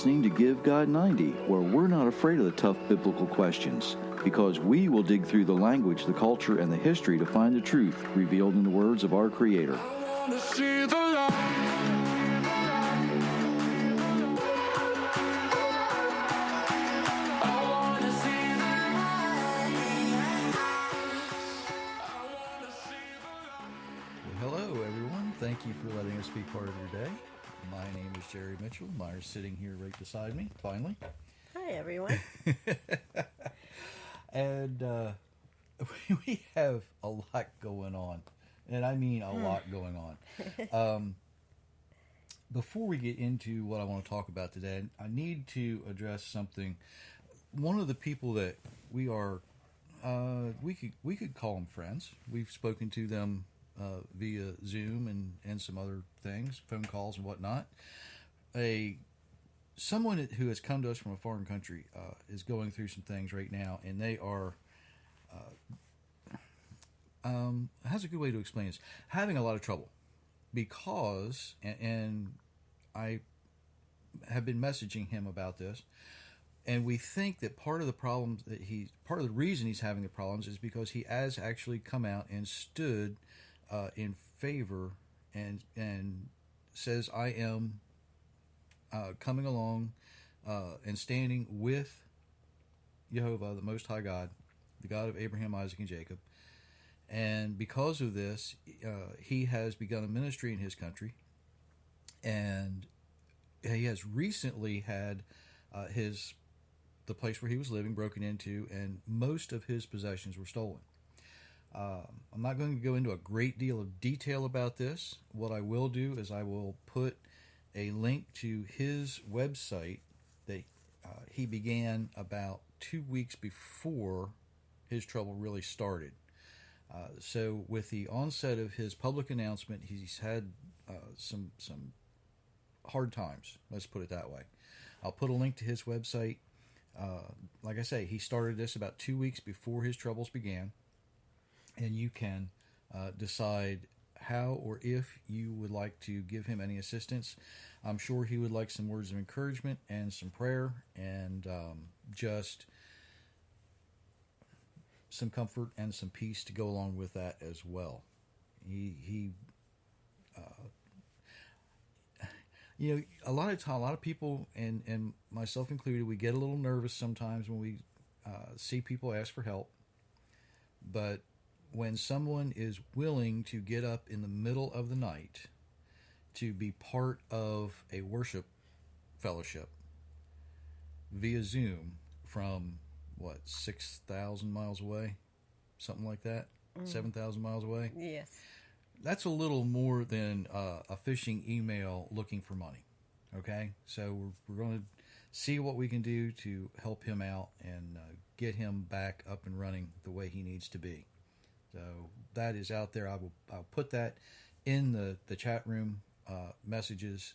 listening to Give God 90, where we're not afraid of the tough biblical questions, because we will dig through the language, the culture, and the history to find the truth revealed in the words of our Creator. I wanna see the light. Hello, everyone. Thank you for letting us be part of your day. My name is Jerry Mitchell. Myers sitting here right beside me, finally. Hi, everyone. And we have a lot going on. And I mean a lot going on. Before we get into what I want to talk about today, I need to address something. One of the people that we are, we could call them friends. We've spoken to them via Zoom and some other things, phone calls and whatnot. Someone who has come to us from a foreign country is going through some things right now, and they are, how's a good way to explain this? Having a lot of trouble because, and I have been messaging him about this, and we think that part of the problems that part of the reason he's having the problems is because he has actually come out and stood in favor and says, I am coming along and standing with Jehovah, the Most High God, the God of Abraham, Isaac, and Jacob. And because of this, he has begun a ministry in his country, and he has recently had the place where he was living broken into, and most of his possessions were stolen. I'm not going to go into a great deal of detail about this. What I will do is I will put a link to his website that he began about 2 weeks before his trouble really started. So with the onset of his public announcement, he's had some hard times. Let's put it that way. I'll put a link to his website. Like I say, he started this about 2 weeks before his troubles began. And you can decide how or if you would like to give him any assistance. I'm sure he would like some words of encouragement and some prayer and just some comfort and some peace to go along with that as well. He you know, a lot of people, and myself included, we get a little nervous sometimes when we see people ask for help. But when someone is willing to get up in the middle of the night to be part of a worship fellowship via Zoom from, 6,000 miles away? Something like that? 7,000 miles away? Yes. That's a little more than a phishing email looking for money. Okay? So we're going to see what we can do to help him out and get him back up and running the way he needs to be. So that is out there. I'll put that in the chat room messages,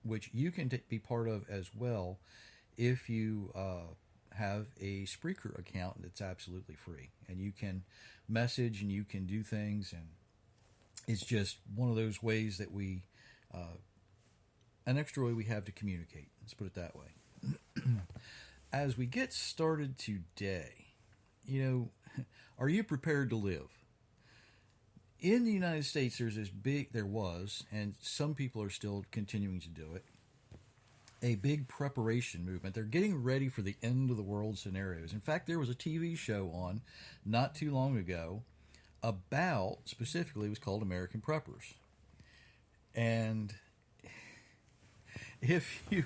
which you can be part of as well if you have a Spreaker account that's absolutely free. And you can message and you can do things, and it's just one of those ways that an extra way we have to communicate. Let's put it that way. As we get started today, are you prepared to live? In the United States, there was, and some people are still continuing to do it, a big preparation movement. They're getting ready for the end of the world scenarios. In fact, there was a TV show on not too long ago about, specifically, it was called American Preppers. And if you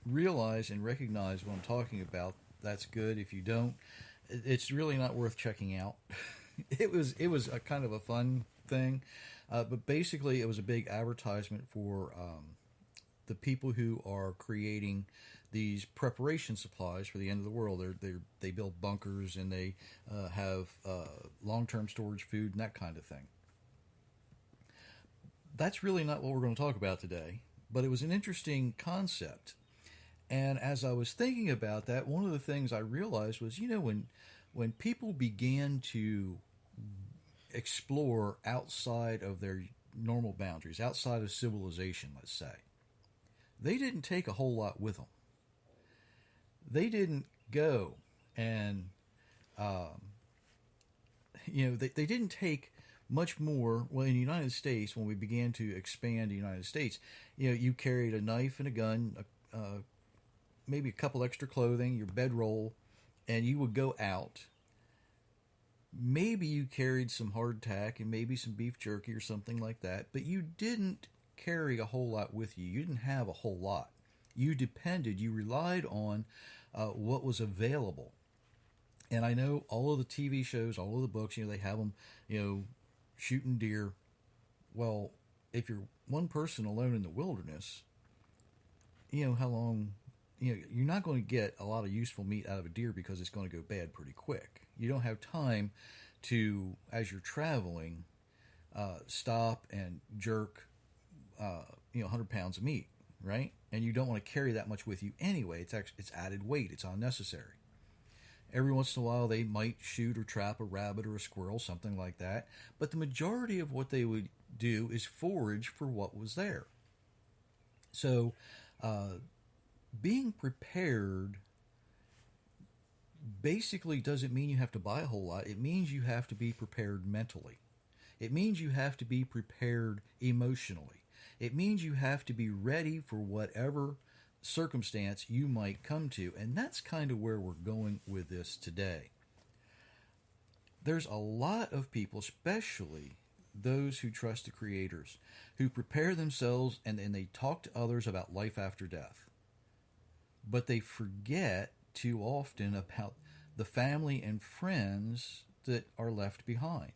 realize and recognize what I'm talking about, that's good. If you don't, it's really not worth checking out. It was a kind of a fun thing, but basically it was a big advertisement for the people who are creating these preparation supplies for the end of the world. They build bunkers, and they have long-term storage food and that kind of thing. That's really not what we're going to talk about today, but it was an interesting concept. And as I was thinking about that, one of the things I realized was, when people began to explore outside of their normal boundaries, outside of civilization, let's say, they didn't take a whole lot with them. They didn't go and, they didn't take much more. Well, in the United States, when we began to expand the United States, you carried a knife and a gun, maybe a couple extra clothing, your bedroll, and you would go out. Maybe you carried some hardtack and maybe some beef jerky or something like that, but you didn't carry a whole lot with you. You didn't have a whole lot. You relied on what was available. And I know all of the TV shows, all of the books, they have them, shooting deer. Well, if you're one person alone in the wilderness, how long, you're not going to get a lot of useful meat out of a deer because it's going to go bad pretty quick. You don't have time to, as you're traveling, stop and jerk, 100 pounds of meat, right? And you don't want to carry that much with you anyway. It's added weight. It's unnecessary. Every once in a while, they might shoot or trap a rabbit or a squirrel, something like that. But the majority of what they would do is forage for what was there. So, being prepared basically doesn't mean you have to buy a whole lot. It means you have to be prepared mentally. It means you have to be prepared emotionally. It means you have to be ready for whatever circumstance you might come to. And that's kind of where we're going with this today. There's a lot of people, especially those who trust the creators, who prepare themselves and they talk to others about life after death. But they forget too often about the family and friends that are left behind.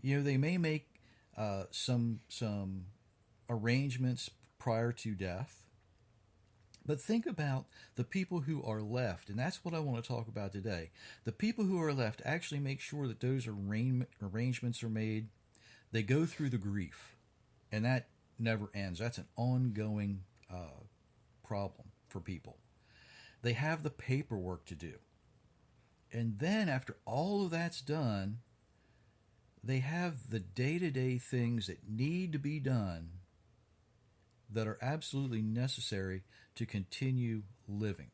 They may make some arrangements prior to death, but think about the people who are left, and that's what I want to talk about today. The people who are left actually make sure that those arrangements are made. They go through the grief, and that never ends. That's an ongoing problem for people. They have the paperwork to do. And then after all of that's done, they have the day-to-day things that need to be done that are absolutely necessary to continue living.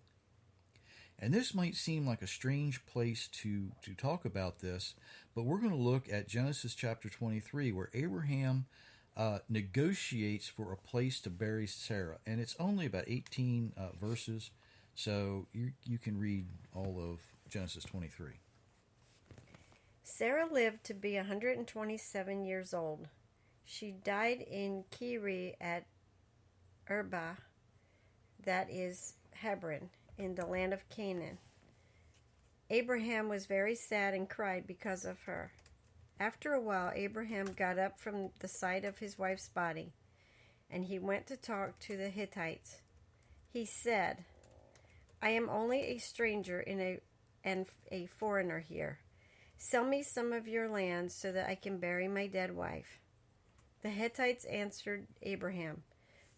And this might seem like a strange place to talk about this, but we're going to look at Genesis chapter 23, where Abraham negotiates for a place to bury Sarah. And it's only about 18 verses, so you can read all of Genesis 23. Sarah lived to be 127 years old. She died in Kiri at Arba, that is Hebron, in the land of Canaan. Abraham was very sad and cried because of her. After a while, Abraham got up from the sight of his wife's body, and he went to talk to the Hittites. He said, "I am only a stranger and a foreigner here. Sell me some of your land so that I can bury my dead wife." The Hittites answered Abraham,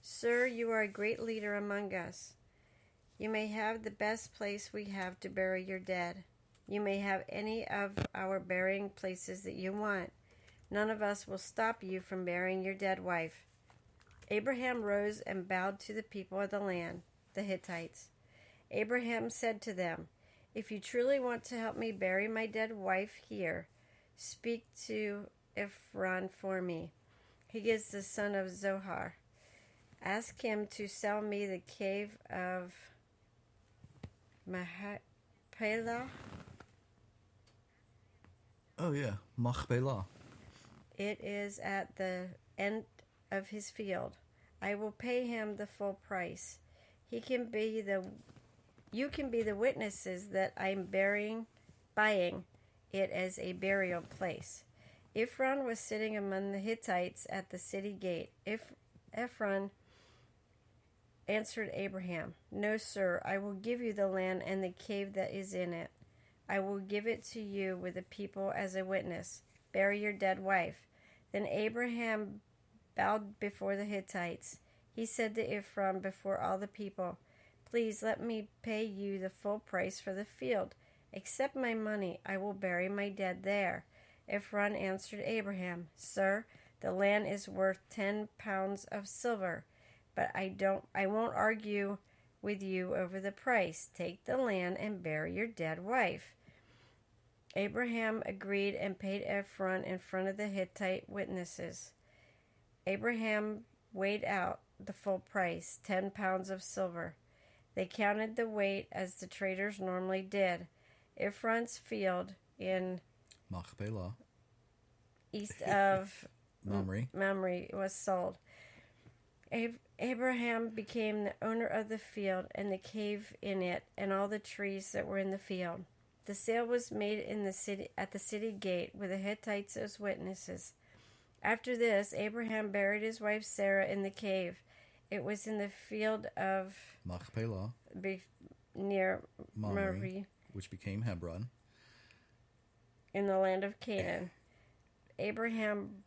"Sir, you are a great leader among us. You may have the best place we have to bury your dead. You may have any of our burying places that you want. None of us will stop you from burying your dead wife." Abraham rose and bowed to the people of the land, the Hittites. Abraham said to them, "If you truly want to help me bury my dead wife here, speak to Ephron for me. He is the son of Zohar. Ask him to sell me the cave of Machpelah. Oh, yeah, Machpelah. It is at the end of his field. I will pay him the full price. You can be the witnesses that I'm buying it as a burial place." Ephron was sitting among the Hittites at the city gate. Ephron answered Abraham, "No, sir, I will give you the land and the cave that is in it. I will give it to you with the people as a witness. Bury your dead wife." Then Abraham bowed before the Hittites. He said to Ephron before all the people, "Please let me pay you the full price for the field. Accept my money. I will bury my dead there." Ephron answered Abraham, "Sir, The land is worth 10 pounds of silver. But I won't argue with you over the price. Take the land and bury your dead wife." Abraham agreed and paid Ephron in front of the Hittite witnesses. Abraham weighed out the full price, 10 pounds of silver. They counted the weight as the traders normally did. Ephron's field in Machpelah, east of Mamre. was sold. Abraham became the owner of the field and the cave in it and all the trees that were in the field. The sale was made in the city at the city gate with the Hittites as witnesses. After this, Abraham buried his wife Sarah in the cave. It was in the field of Machpelah, near Mamre, Mamre, which became Hebron. in the land of Canaan. Abraham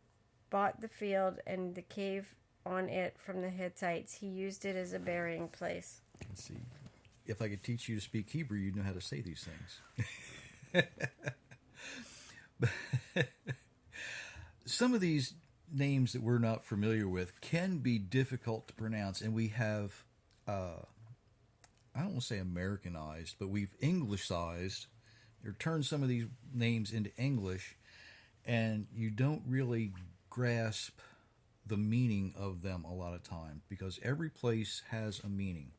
bought the field and the cave on it from the Hittites. He used it as a burying place. Let's see. If I could teach you to speak Hebrew, you'd know how to say these things. Some of these names that we're not familiar with can be difficult to pronounce, and we have, I don't want to say Americanized, but we've Englishized or turned some of these names into English, and you don't really grasp the meaning of them a lot of time because every place has a meaning.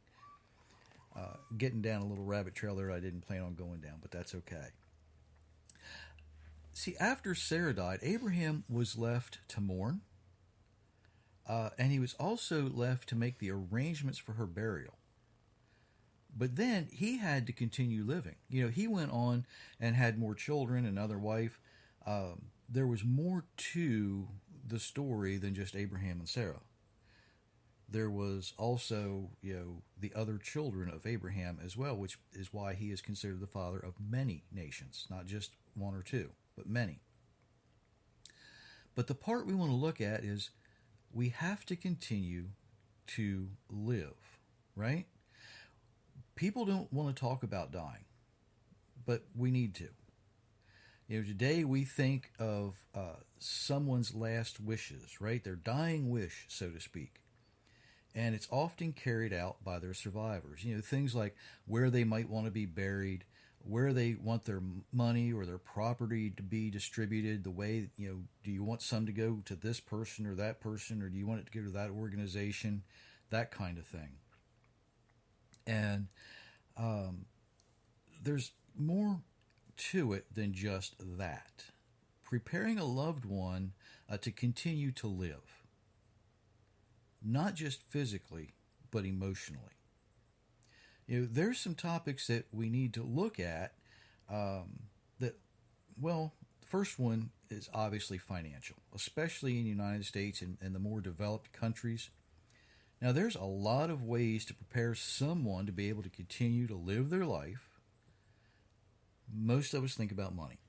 Getting down a little rabbit trail there I didn't plan on going down, but that's okay. See, after Sarah died, Abraham was left to mourn, and he was also left to make the arrangements for her burial. But then he had to continue living. You know, he went on and had more children, another wife. There was more to the story than just Abraham and Sarah. There was also, the other children of Abraham as well, which is why he is considered the father of many nations, not just one or two, but many. But the part we want to look at is we have to continue to live, right? People don't want to talk about dying, but we need to. Today we think of someone's last wishes, right? Their dying wish, so to speak. And it's often carried out by their survivors. Things like where they might want to be buried, where they want their money or their property to be distributed, the way, do you want some to go to this person or that person, or do you want it to go to that organization, that kind of thing. And there's more to it than just that. Preparing a loved one to continue to live. Not just physically, but emotionally. There's some topics that we need to look at the first one is obviously financial, especially in the United States and the more developed countries. Now, there's a lot of ways to prepare someone to be able to continue to live their life. Most of us think about money.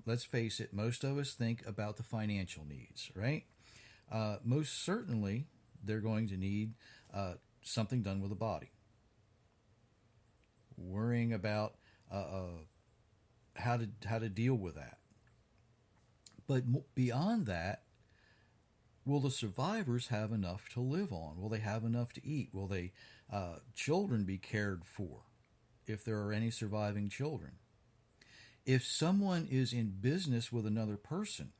Let's face it, most of us think about the financial needs, right? Most certainly, they're going to need something done with the body. Worrying about how to deal with that. But beyond that, will the survivors have enough to live on? Will they have enough to eat? Will they children be cared for, if there are any surviving children? If someone is in business with another person,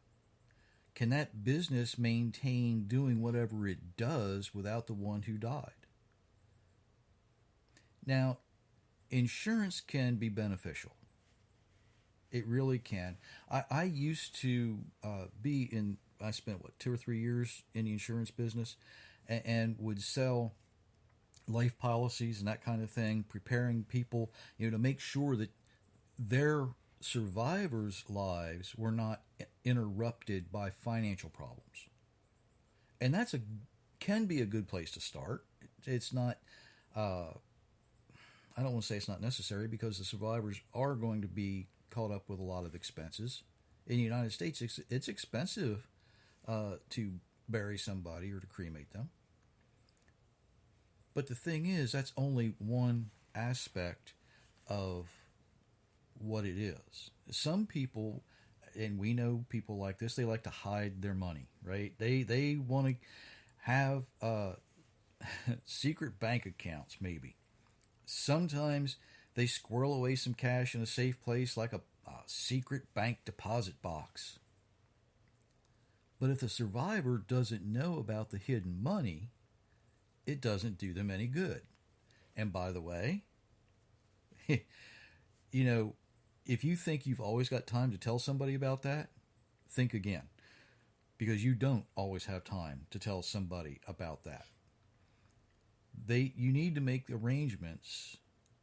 can that business maintain doing whatever it does without the one who died? Now, insurance can be beneficial. It really can. I used to I spent 2 or 3 years in the insurance business and would sell life policies and that kind of thing, preparing people, to make sure that their survivors' lives were not interrupted by financial problems. And that's can be a good place to start. It's not, I don't want to say it's not necessary, because the survivors are going to be caught up with a lot of expenses. In the United States, it's expensive to bury somebody or to cremate them. But the thing is, that's only one aspect of what it is. Some people and we know people like this. They like to hide their money, right? They want to have secret bank accounts, maybe. Sometimes they squirrel away some cash in a safe place like a secret bank deposit box. But if the survivor doesn't know about the hidden money, it doesn't do them any good. And by the way, you know, if you think you've always got time to tell somebody about that, think again. Because you don't always have time to tell somebody about that. You need to make arrangements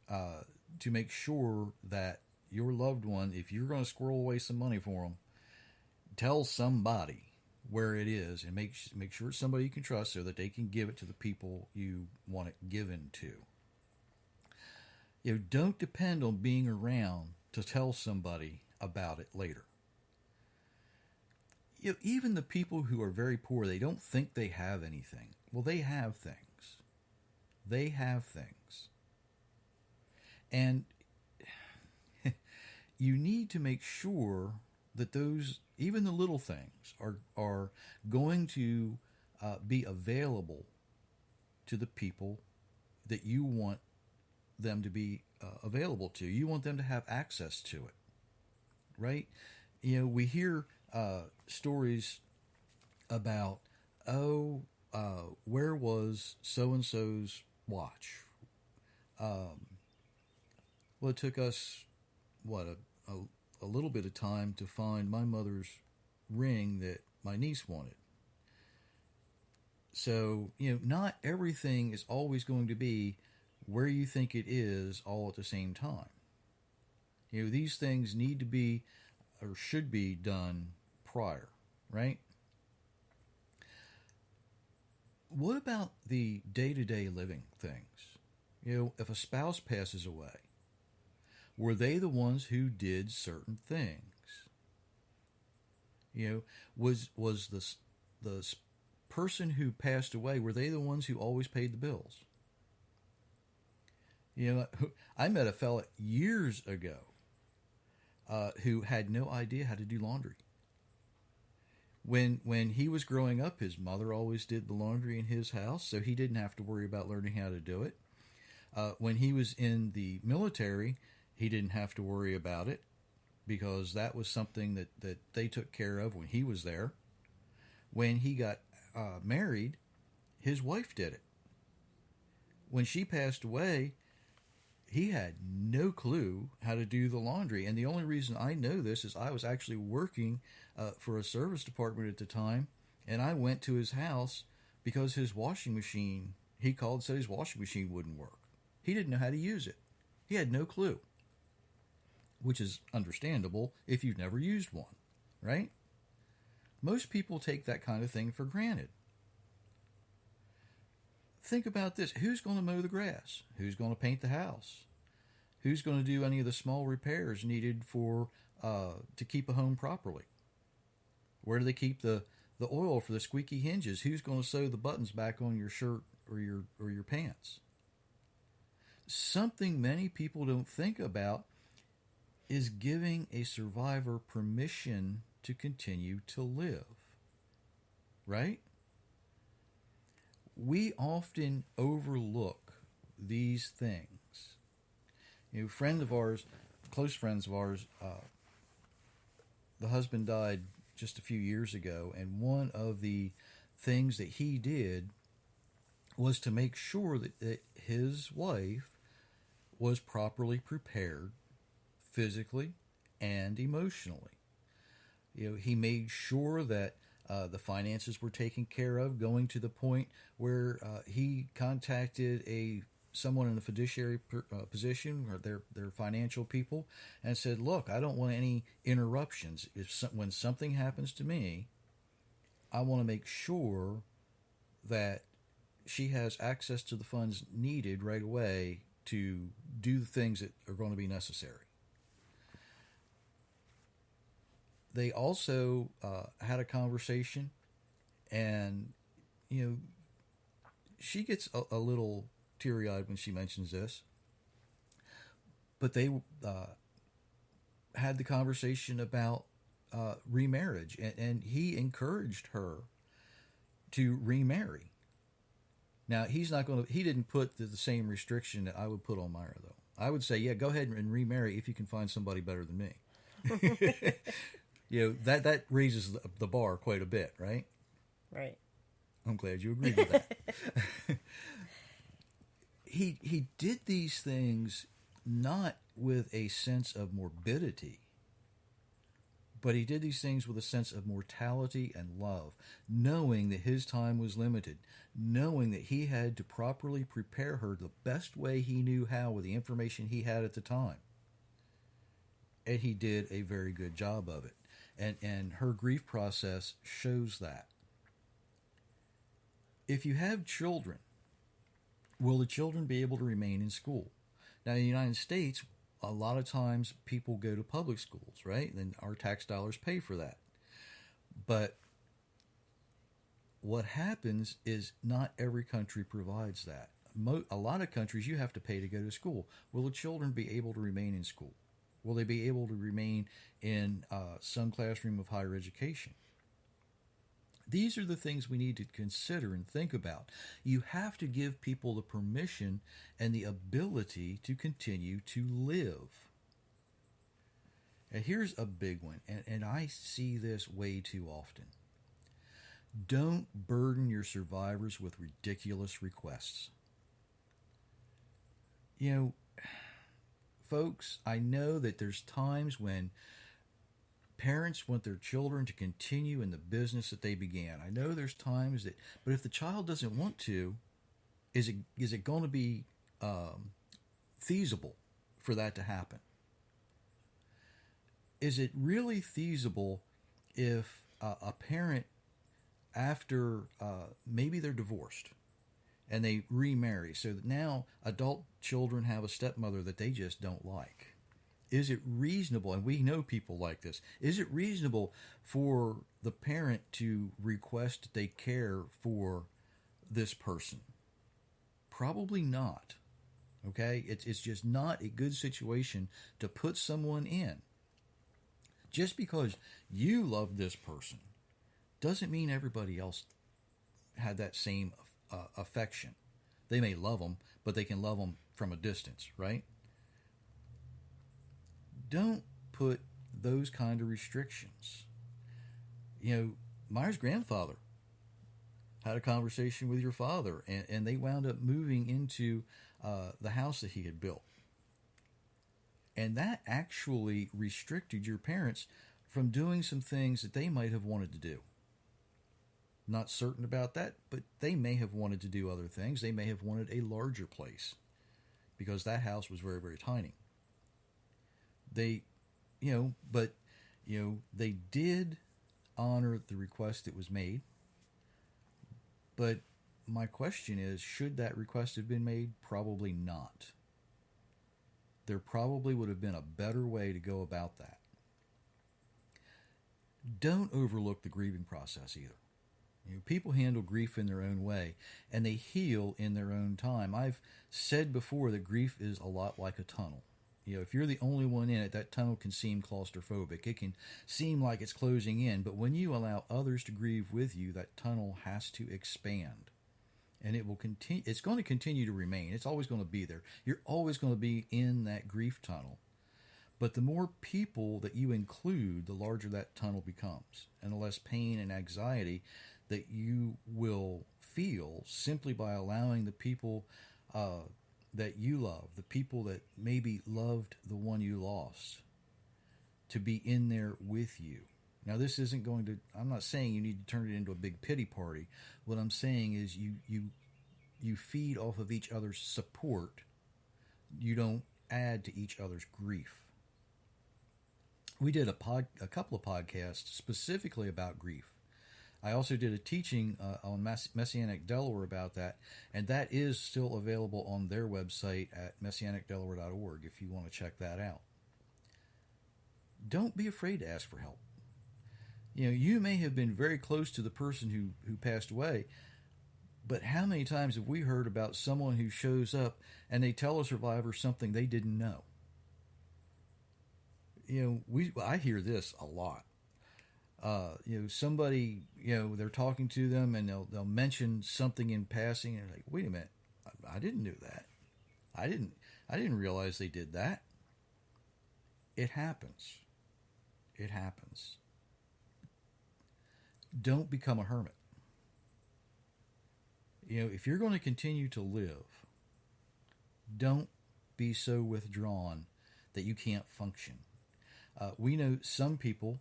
to make sure that your loved one, if you're going to squirrel away some money for them, tell somebody where it is, and make sure it's somebody you can trust so that they can give it to the people you want it given to. You know, don't depend on being around to tell somebody about it later. You know, even the people who are very poor, they don't think they have anything. Well, they have things. They have things. And you need to make sure that those, even the little things, are going to be available to the people that you want them to be available to. You want them to have access to it, right? You know, we hear stories about, where was so-and-so's watch? Well, it took us, a little bit of time to find my mother's ring that my niece wanted. So, you know, not everything is always going to be where you think it is all at the same time. You know, these things need to be or should be done prior, right? What about the day-to-day living things? You know, if a spouse passes away, were they the ones who did certain things? You know, was the person who passed away, were they the ones who always paid the bills? You know, I met a fella years ago who had no idea how to do laundry. When he was growing up, his mother always did the laundry in his house, so he didn't have to worry about learning how to do it. When he was in the military, he didn't have to worry about it because that was something that they took care of when he was there. When he got married, his wife did it. When she passed away, he had no clue how to do the laundry. And the only reason I know this is I was actually working for a service department at the time, and I went to his house because his washing machine, he called and said his washing machine wouldn't work. He didn't know how to use it. He had no clue, which is understandable if you've never used one, right? Most people take that kind of thing for granted. Think about this. Who's going to mow the grass? Who's going to paint the house? Who's going to do any of the small repairs needed for to keep a home properly? Where do they keep the oil for the squeaky hinges? Who's going to sew the buttons back on your shirt or your pants? Something many people don't think about is giving a survivor permission to continue to live. Right? We often overlook these things. You know, friend of ours, close friends of ours, the husband died just a few years ago, and one of the things that he did was to make sure that his wife was properly prepared physically and emotionally. You know, he made sure that the finances were taken care of, going to the point where he contacted someone in the fiduciary position, or their financial people, and said, "Look, I don't want any interruptions. When something happens to me, I want to make sure that she has access to the funds needed right away to do the things that are going to be necessary." They also had a conversation, and, you know, she gets a little teary-eyed when she mentions this, but they had the conversation about remarriage, and he encouraged her to remarry. Now, he's not going to. He didn't put the same restriction that I would put on Myra, though. I would say, yeah, go ahead and remarry if you can find somebody better than me. That raises the bar quite a bit, right? Right. I'm glad you agreed with that. He did these things not with a sense of morbidity, but he did these things with a sense of mortality and love, knowing that his time was limited, knowing that he had to properly prepare her the best way he knew how with the information he had at the time. And he did a very good job of it. And her grief process shows that. If you have children, will the children be able to remain in school? Now, in the United States, a lot of times people go to public schools, right? And our tax dollars pay for that. But what happens is not every country provides that. A lot of countries you have to pay to go to school. Will the children be able to remain in school? Will they be able to remain in some classroom of higher education? These are the things we need to consider and think about. You have to give people the permission and the ability to continue to live. And here's a big one, and I see this way too often. Don't burden your survivors with ridiculous requests. Folks, I know that there's times when parents want their children to continue in the business that they began. I know there's times that, but if the child doesn't want to, is it going to be feasible for that to happen? Is it really feasible if a parent, after maybe they're divorced and they remarry, so that now adult children have a stepmother that they just don't like? Is it reasonable, and we know people like this, is it reasonable for the parent to request that they care for this person? Probably not. Okay? It's just not a good situation to put someone in. Just because you love this person doesn't mean everybody else had that same affection. They may love them, but they can love them from a distance, right? Don't put those kind of restrictions. Myra's grandfather had a conversation with your father, and they wound up moving into the house that he had built. And that actually restricted your parents from doing some things that they might have wanted to do. Not certain about that, but they may have wanted to do other things. They may have wanted a larger place because that house was very, very tiny. They did honor the request that was made. But my question is, should that request have been made? Probably not. There probably would have been a better way to go about that. Don't overlook the grieving process either. People handle grief in their own way, and they heal in their own time. I've said before that grief is a lot like a tunnel. If you're the only one in it, that tunnel can seem claustrophobic. It can seem like it's closing in, but when you allow others to grieve with you, that tunnel has to expand. And it will continue. It's going to continue to remain. It's always going to be there. You're always going to be in that grief tunnel. But the more people that you include, the larger that tunnel becomes, and the less pain and anxiety that you will feel simply by allowing the people that you love, the people that maybe loved the one you lost, to be in there with you. Now, this isn't going to, I'm not saying you need to turn it into a big pity party. What I'm saying is you feed off of each other's support. You don't add to each other's grief. We did a couple of podcasts specifically about grief. I also did a teaching on Messianic Delaware about that, and that is still available on their website at messianicdelaware.org if you want to check that out. Don't be afraid to ask for help. You may have been very close to the person who passed away, but how many times have we heard about someone who shows up and they tell a survivor something they didn't know? I hear this a lot. Somebody, they're talking to them and they'll mention something in passing, and they're like, wait a minute, I didn't do that. I didn't realize they did that. It happens. It happens. Don't become a hermit. If you're going to continue to live, don't be so withdrawn that you can't function. We know some people,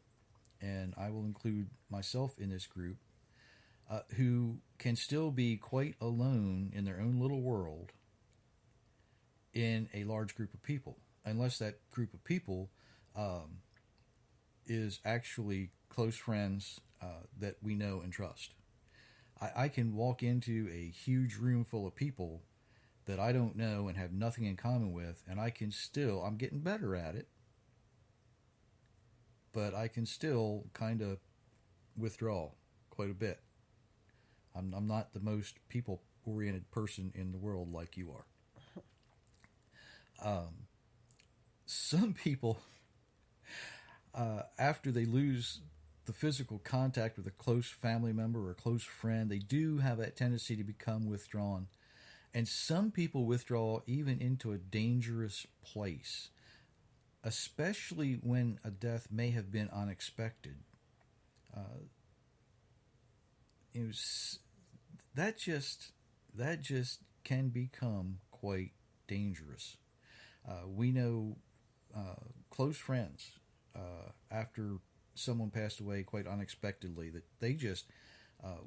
and I will include myself in this group, who can still be quite alone in their own little world in a large group of people, unless that group of people is actually close friends that we know and trust. I can walk into a huge room full of people that I don't know and have nothing in common with, and I'm getting better at it, but I can still kind of withdraw quite a bit. I'm not the most people-oriented person in the world like you are. Some people, after they lose the physical contact with a close family member or a close friend, they do have that tendency to become withdrawn. And some people withdraw even into a dangerous place, especially when a death may have been unexpected. That just can become quite dangerous. We know close friends, after someone passed away quite unexpectedly, that they just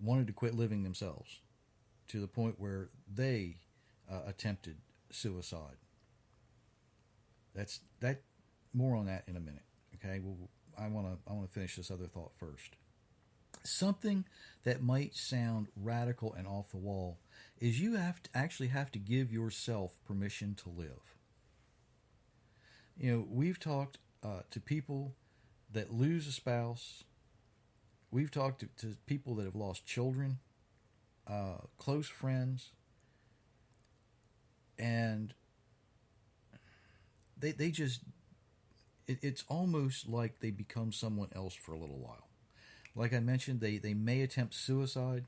wanted to quit living themselves, to the point where they attempted suicide. More on that in a minute. Okay, I want to finish this other thought first. Something that might sound radical and off the wall is you actually have to give yourself permission to live. We've talked to people that lose a spouse. We've talked to people that have lost children, close friends, and they just, it's almost like they become someone else for a little while. Like I mentioned, they may attempt suicide,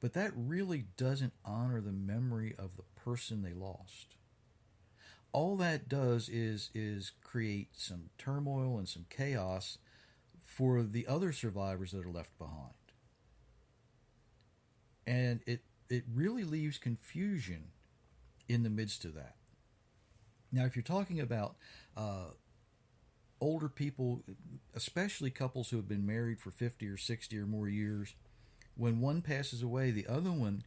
but that really doesn't honor the memory of the person they lost. All that does is create some turmoil and some chaos for the other survivors that are left behind. And it really leaves confusion in the midst of that. Now, if you're talking about older people, especially couples who have been married for 50 or 60 or more years, when one passes away, the other one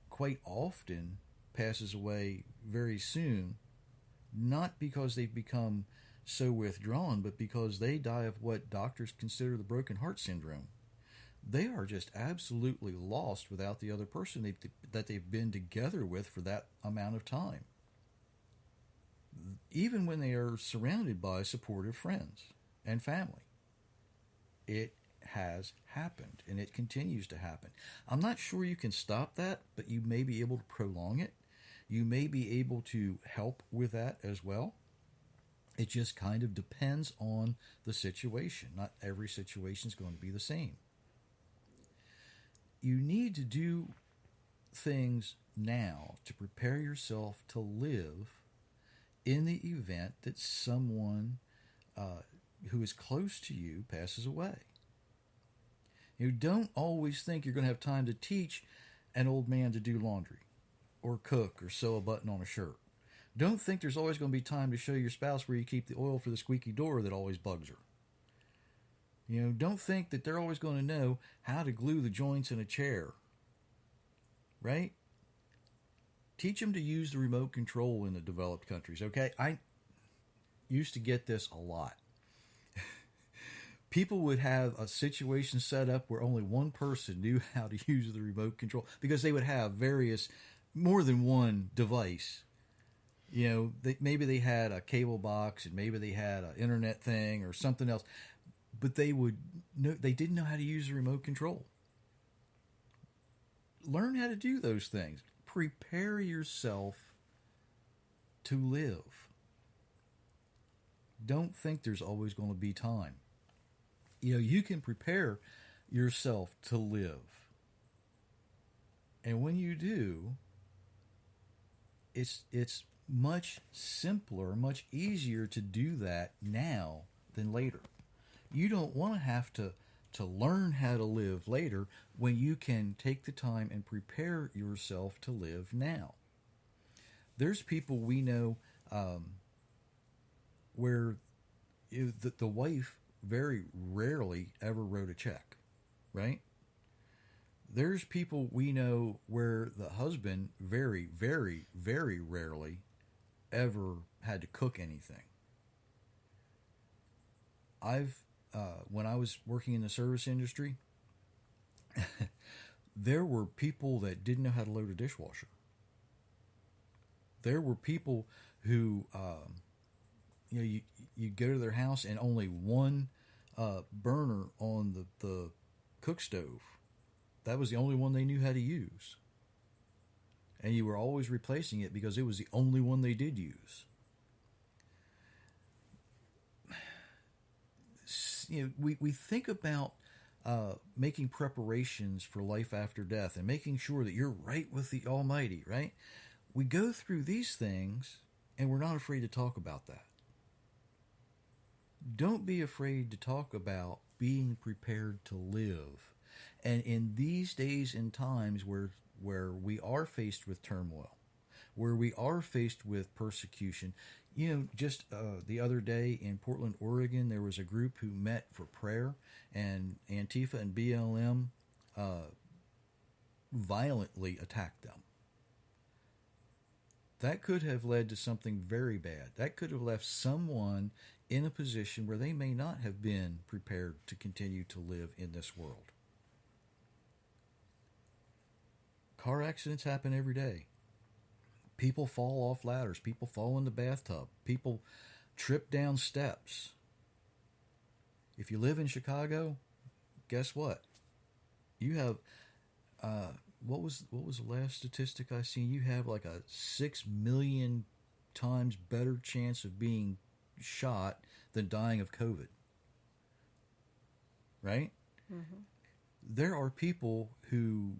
quite often passes away very soon, not because they've become so withdrawn, but because they die of what doctors consider the broken heart syndrome. They are just absolutely lost without the other person that they've been together with for that amount of time, even when they are surrounded by supportive friends and family. It has happened, and it continues to happen. I'm not sure you can stop that, but you may be able to prolong it. You may be able to help with that as well. It just kind of depends on the situation. Not every situation is going to be the same. You need to do things now to prepare yourself to live in the event that someone who is close to you passes away. You don't always think you're going to have time to teach an old man to do laundry or cook or sew a button on a shirt. Don't think there's always going to be time to show your spouse where you keep the oil for the squeaky door that always bugs her. Don't think that they're always going to know how to glue the joints in a chair. Right? Teach them to use the remote control in the developed countries, okay? I used to get this a lot. People would have a situation set up where only one person knew how to use the remote control, because they would have more than one device. Maybe they had a cable box, and maybe they had an internet thing or something else, but they didn't know how to use the remote control. Learn how to do those things. Prepare yourself to live. Don't think there's always going to be time. You can prepare yourself to live. And when you do, it's much simpler, much easier to do that now than later. You don't want to have to learn how to live later when you can take the time and prepare yourself to live now. There's people we know where the wife very rarely ever wrote a check, right? There's people we know where the husband very, very, very rarely ever had to cook anything. When I was working in the service industry, there were people that didn't know how to load a dishwasher. There were people who, you go to their house and only one burner on the cook stove. That was the only one they knew how to use. And you were always replacing it because it was the only one they did use. We think about making preparations for life after death and making sure that you're right with the Almighty, right? We go through these things and we're not afraid to talk about that. Don't be afraid to talk about being prepared to live. And in these days and times where we are faced with turmoil, where we are faced with persecution, just the other day in Portland, Oregon, there was a group who met for prayer, and Antifa and BLM violently attacked them. That could have led to something very bad. That could have left someone in a position where they may not have been prepared to continue to live in this world. Car accidents happen every day. People fall off ladders. People fall in the bathtub. People trip down steps. If you live in Chicago, guess what? You have, what was the last statistic I seen? You have like a 6 million times better chance of being shot than dying of COVID. Right? Mm-hmm. There are people who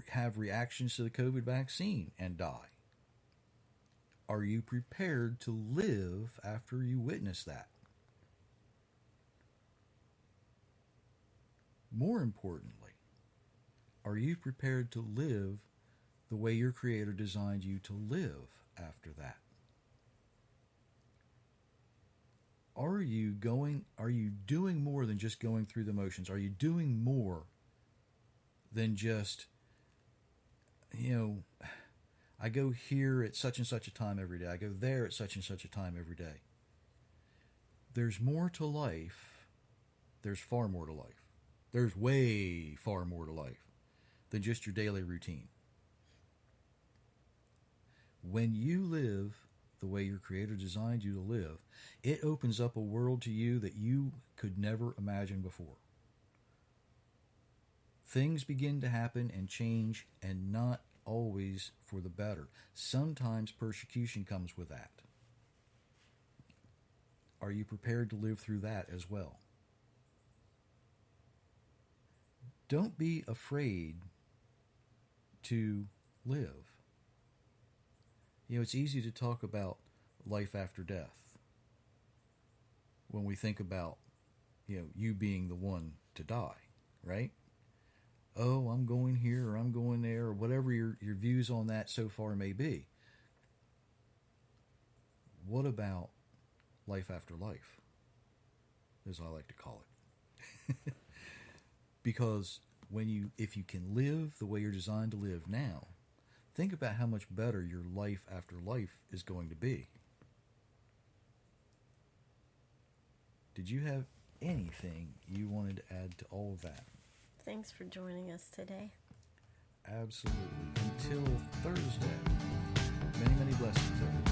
have reactions to the COVID vaccine and die. Are you prepared to live after you witness that? More importantly, are you prepared to live the way your Creator designed you to live after that? Are you doing more than just going through the motions? Are you doing more than just, I go here at such and such a time every day. I go there at such and such a time every day. There's more to life. There's far more to life. There's way far more to life than just your daily routine. When you live the way your Creator designed you to live, it opens up a world to you that you could never imagine before. Things begin to happen and change, and not always for the better. Sometimes persecution comes with that. Are you prepared to live through that as well? Don't be afraid to live. It's easy to talk about life after death when we think about, you being the one to die, right? Oh, I'm going here or I'm going there, or whatever your views on that so far may be. What about life after life, as I like to call it? Because if you can live the way you're designed to live now, think about how much better your life after life is going to be. Did you have anything you wanted to add to all of that? Thanks for joining us today. Absolutely. Until Thursday, many, many blessings, everyone.